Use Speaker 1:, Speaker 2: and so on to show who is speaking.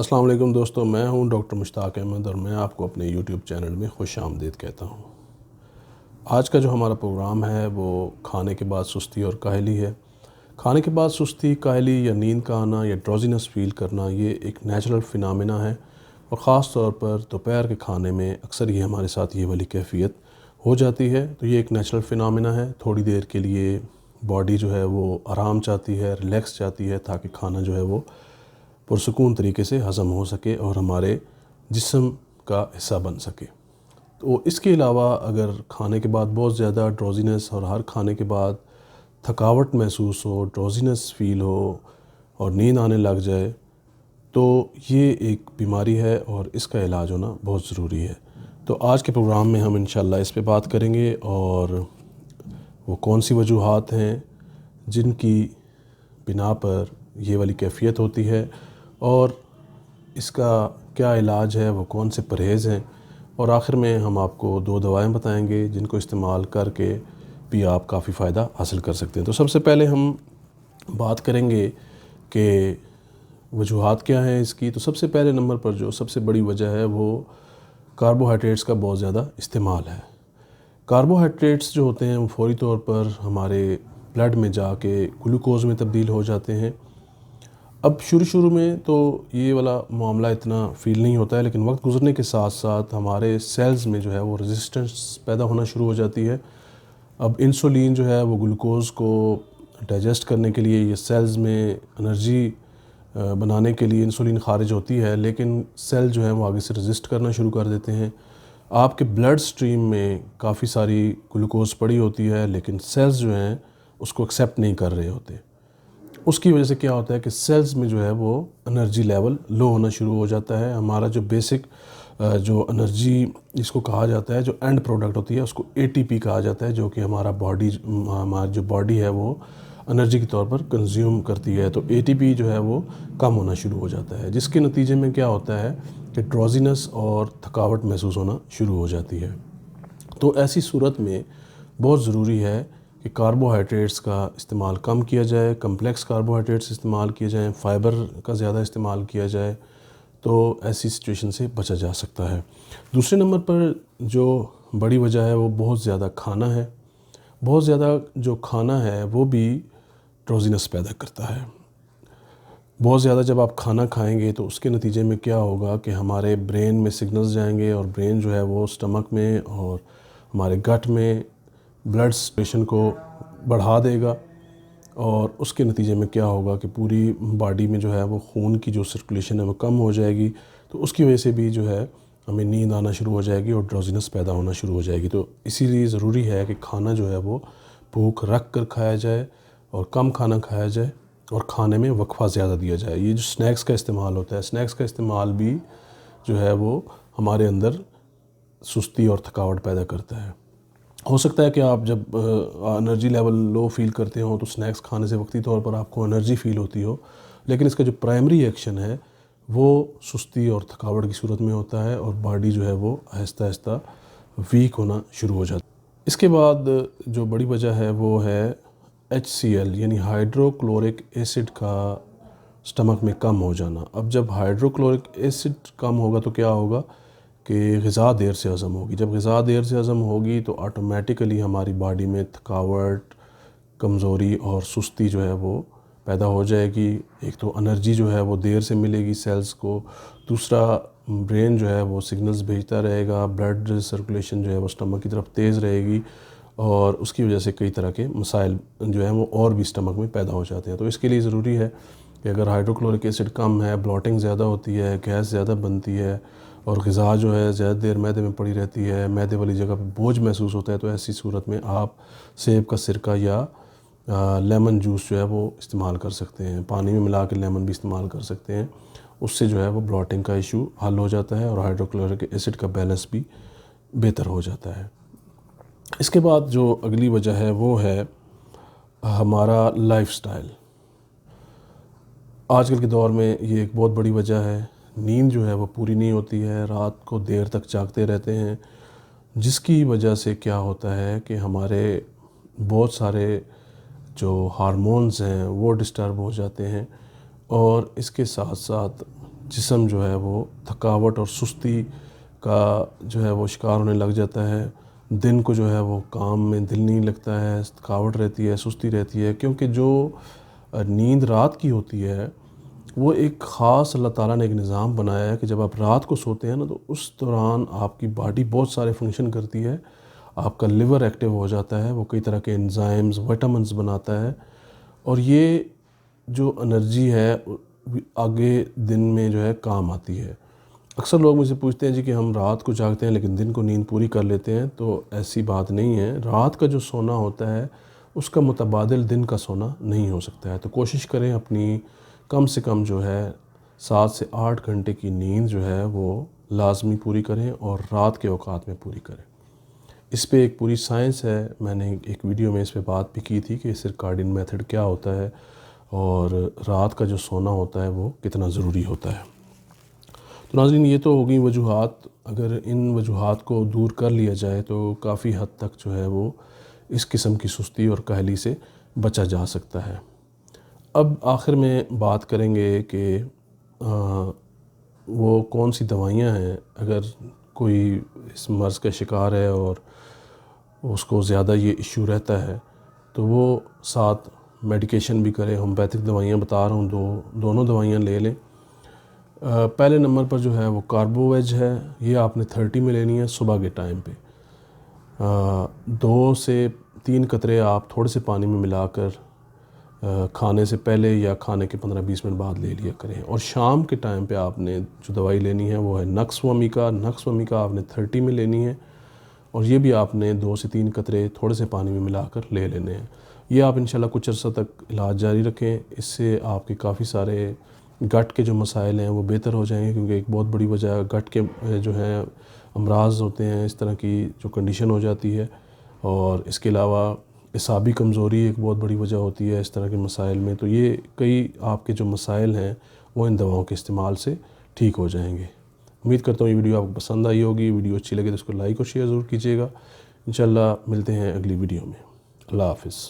Speaker 1: السلام علیکم دوستوں، میں ہوں ڈاکٹر مشتاق احمد اور میں آپ کو اپنے یوٹیوب چینل میں خوش آمدید کہتا ہوں۔ آج کا جو ہمارا پروگرام ہے وہ کھانے کے بعد سستی اور کاہلی ہے۔ کھانے کے بعد سستی، کاہلی یا نیند کا آنا یا ڈروزینس فیل کرنا یہ ایک نیچرل فینامنا ہے، اور خاص طور پر دوپہر کے کھانے میں اکثر یہ ہمارے ساتھ یہ والی کیفیت ہو جاتی ہے۔ تو یہ ایک نیچرل فینامنا ہے۔ تھوڑی دیر کے لیے باڈی جو ہے وہ آرام چاہتی ہے، ریلیکس چاہتی ہے، تاکہ کھانا جو ہے وہ پرسکون طریقے سے ہضم ہو سکے اور ہمارے جسم کا حصہ بن سکے۔ تو اس کے علاوہ اگر کھانے کے بعد بہت زیادہ ڈروزینس اور ہر کھانے کے بعد تھکاوٹ محسوس ہو، ڈروزینس فیل ہو اور نیند آنے لگ جائے تو یہ ایک بیماری ہے اور اس کا علاج ہونا بہت ضروری ہے۔ تو آج کے پروگرام میں ہم انشاءاللہ اس پہ بات کریں گے، اور وہ کون سی وجوہات ہیں جن کی بنا پر یہ والی کیفیت ہوتی ہے، اور اس کا کیا علاج ہے، وہ کون سے پرہیز ہیں، اور آخر میں ہم آپ کو 2 دوائیں بتائیں گے جن کو استعمال کر کے بھی آپ کافی فائدہ حاصل کر سکتے ہیں۔ تو سب سے پہلے ہم بات کریں گے کہ وجوہات کیا ہیں اس کی۔ تو سب سے پہلے نمبر پر جو سب سے بڑی وجہ ہے وہ کاربوہائیڈریٹس کا بہت زیادہ استعمال ہے۔ کاربوہائیڈریٹس جو ہوتے ہیں وہ فوری طور پر ہمارے بلڈ میں جا کے گلوکوز میں تبدیل ہو جاتے ہیں۔ اب شروع میں تو یہ والا معاملہ اتنا فیل نہیں ہوتا ہے، لیکن وقت گزرنے کے ساتھ ساتھ ہمارے سیلز میں جو ہے وہ ریزسٹنس پیدا ہونا شروع ہو جاتی ہے۔ اب انسولین جو ہے وہ گلوکوز کو ڈائجسٹ کرنے کے لیے، یہ سیلز میں انرجی بنانے کے لیے انسولین خارج ہوتی ہے، لیکن سیل جو ہیں وہ آگے سے ریزسٹ کرنا شروع کر دیتے ہیں۔ آپ کے بلڈ سٹریم میں کافی ساری گلوکوز پڑی ہوتی ہے، لیکن سیلز جو ہیں اس کو ایکسیپٹ نہیں کر رہے ہوتے۔ اس کی وجہ سے کیا ہوتا ہے کہ سیلز میں جو ہے وہ انرجی لیول لو ہونا شروع ہو جاتا ہے۔ ہمارا جو بیسک جو انرجی اس کو کہا جاتا ہے، جو اینڈ پروڈکٹ ہوتی ہے، اس کو ATP کہا جاتا ہے، جو کہ ہماری جو باڈی ہے وہ انرجی کے طور پر کنزیوم کرتی ہے۔ تو ATP جو ہے وہ کم ہونا شروع ہو جاتا ہے، جس کے نتیجے میں کیا ہوتا ہے کہ ڈروزینس اور تھکاوٹ محسوس ہونا شروع ہو جاتی ہے۔ تو ایسی صورت میں بہت ضروری ہے کہ کاربوہائیڈریٹس کا استعمال کم کیا جائے، کمپلیکس کاربوہائیڈریٹس استعمال کیے جائیں، فائبر کا زیادہ استعمال کیا جائے، تو ایسی سچویشن سے بچا جا سکتا ہے۔ دوسرے نمبر پر جو بڑی وجہ ہے وہ بہت زیادہ کھانا ہے۔ بہت زیادہ جو کھانا ہے وہ بھی ڈروزینس پیدا کرتا ہے۔ بہت زیادہ جب آپ کھانا کھائیں گے تو اس کے نتیجے میں کیا ہوگا کہ ہمارے برین میں سگنلز جائیں گے، اور برین جو ہے وہ سٹمک میں اور ہمارے گٹ میں بلڈ سرکولیشن کو بڑھا دے گا، اور اس کے نتیجے میں کیا ہوگا کہ پوری باڈی میں جو ہے وہ خون کی جو سرکولیشن ہے وہ کم ہو جائے گی۔ تو اس کی وجہ سے بھی جو ہے ہمیں نیند آنا شروع ہو جائے گی اور ڈروزینس پیدا ہونا شروع ہو جائے گی۔ تو اسی لیے ضروری ہے کہ کھانا جو ہے وہ بھوک رکھ کر کھایا جائے، اور کم کھانا کھایا جائے، اور کھانے میں وقفہ زیادہ دیا جائے۔ یہ جو سنیکس کا استعمال ہوتا ہے، سنیکس کا استعمال بھی جو ہے وہ ہمارے اندر سستی اور تھکاوٹ پیدا کرتا ہے۔ ہو سکتا ہے کہ آپ جب انرجی لیول لو فیل کرتے ہوں تو سنیکس کھانے سے وقتی طور پر آپ کو انرجی فیل ہوتی ہو، لیکن اس کا جو پرائمری ایکشن ہے وہ سستی اور تھکاوٹ کی صورت میں ہوتا ہے، اور باڈی جو ہے وہ آہستہ آہستہ ویک ہونا شروع ہو جاتا ہے۔ اس کے بعد جو بڑی وجہ ہے وہ ہے HCl یعنی ہائیڈرو کلورک ایسڈ کا سٹمک میں کم ہو جانا۔ اب جب ہائیڈرو کلورک ایسڈ کم ہوگا تو کیا ہوگا کہ غذا دیر سے ہضم ہوگی۔ جب غذا دیر سے ہضم ہوگی تو آٹومیٹیکلی ہماری باڈی میں تھکاوٹ، کمزوری اور سستی جو ہے وہ پیدا ہو جائے گی۔ ایک تو انرجی جو ہے وہ دیر سے ملے گی سیلز کو، دوسرا برین جو ہے وہ سگنلز بھیجتا رہے گا، بلڈ سرکولیشن جو ہے وہ سٹمک کی طرف تیز رہے گی، اور اس کی وجہ سے کئی طرح کے مسائل جو ہیں وہ اور بھی سٹمک میں پیدا ہو جاتے ہیں۔ تو اس کے لیے ضروری ہے کہ اگر ہائیڈروکلورک ایسڈ کم ہے، بلوٹنگ زیادہ ہوتی ہے، گیس زیادہ بنتی ہے، اور غذا جو ہے زیادہ دیر معدے میں پڑی رہتی ہے، معدے والی جگہ پہ بوجھ محسوس ہوتا ہے، تو ایسی صورت میں آپ سیب کا سرکہ یا لیمن جوس جو ہے وہ استعمال کر سکتے ہیں۔ پانی میں ملا کے لیمن بھی استعمال کر سکتے ہیں۔ اس سے جو ہے وہ بلوٹنگ کا ایشو حل ہو جاتا ہے، اور ہائیڈروکلورک ایسڈ کا بیلنس بھی بہتر ہو جاتا ہے۔ اس کے بعد جو اگلی وجہ ہے وہ ہے ہمارا لائف سٹائل۔ آج کل کے دور میں یہ ایک بہت بڑی وجہ ہے۔ نیند جو ہے وہ پوری نہیں ہوتی ہے، رات کو دیر تک جاگتے رہتے ہیں، جس کی وجہ سے کیا ہوتا ہے کہ ہمارے بہت سارے جو ہارمونز ہیں وہ ڈسٹرب ہو جاتے ہیں، اور اس کے ساتھ ساتھ جسم جو ہے وہ تھکاوٹ اور سستی کا جو ہے وہ شکار ہونے لگ جاتا ہے. دن کو جو ہے وہ کام میں دل نہیں لگتا ہے, تھکاوٹ رہتی ہے, سستی رہتی ہے, کیونکہ جو نیند رات کی ہوتی ہے وہ ایک خاص اللہ تعالیٰ نے ایک نظام بنایا ہے کہ جب آپ رات کو سوتے ہیں نا تو اس دوران آپ کی باڈی بہت سارے فنکشن کرتی ہے. آپ کا لیور ایکٹیو ہو جاتا ہے, وہ کئی طرح کے انزائمز وٹامنز بناتا ہے, اور یہ جو انرجی ہے آگے دن میں جو ہے کام آتی ہے. اکثر لوگ مجھ سے پوچھتے ہیں جی کہ ہم رات کو جاگتے ہیں لیکن دن کو نیند پوری کر لیتے ہیں. تو ایسی بات نہیں ہے. رات کا جو سونا ہوتا ہے اس کا متبادل دن کا سونا نہیں ہو سکتا ہے. تو کوشش کریں اپنی کم سے کم جو ہے 7 سے 8 گھنٹے کی نیند جو ہے وہ لازمی پوری کریں اور رات کے اوقات میں پوری کریں. اس پہ ایک پوری سائنس ہے, میں نے ایک ویڈیو میں اس پہ بات بھی کی تھی کہ سرکاڈین میتھڈ کیا ہوتا ہے اور رات کا جو سونا ہوتا ہے وہ کتنا ضروری ہوتا ہے. تو ناظرین, یہ تو ہوگی وجوہات. اگر ان وجوہات کو دور کر لیا جائے تو کافی حد تک جو ہے وہ اس قسم کی سستی اور کاہلی سے بچا جا سکتا ہے. اب آخر میں بات کریں گے کہ وہ کون سی دوائیاں ہیں اگر کوئی اس مرض کا شکار ہے اور اس کو زیادہ یہ ایشو رہتا ہے تو وہ ساتھ میڈیکیشن بھی کرے. ہومیوپیتھک دوائیاں بتا رہا ہوں, دونوں دوائیاں لے لیں. پہلے نمبر پر جو ہے وہ کاربو ویج ہے, یہ آپ نے 30 میں لینی ہے صبح کے ٹائم پہ. 2 سے 3 قطرے آپ تھوڑے سے پانی میں ملا کر کھانے سے پہلے یا کھانے کے 15-20 منٹ بعد لے لیا کریں. اور شام کے ٹائم پہ آپ نے جو دوائی لینی ہے وہ ہے نکس ومیکا. نکس ومیکا آپ نے 30 میں لینی ہے, اور یہ بھی آپ نے 2 سے 3 قطرے تھوڑے سے پانی میں ملا کر لے لینے ہیں. یہ آپ انشاءاللہ کچھ عرصہ تک علاج جاری رکھیں. اس سے آپ کے کافی سارے گٹ کے جو مسائل ہیں وہ بہتر ہو جائیں گے, کیونکہ ایک بہت بڑی وجہ گٹ کے جو ہیں امراض ہوتے ہیں, اس طرح کی جو کنڈیشن ہو جاتی ہے. اور اس کے علاوہ اعصابی کمزوری ایک بہت بڑی وجہ ہوتی ہے اس طرح کے مسائل میں. تو یہ کئی آپ کے جو مسائل ہیں وہ ان دواؤں کے استعمال سے ٹھیک ہو جائیں گے. امید کرتا ہوں یہ ویڈیو آپ کو پسند آئی ہوگی. ویڈیو اچھی لگے تو اس کو لائک اور شیئر ضرور کیجیے گا. انشاءاللہ ملتے ہیں اگلی ویڈیو میں. اللہ حافظ.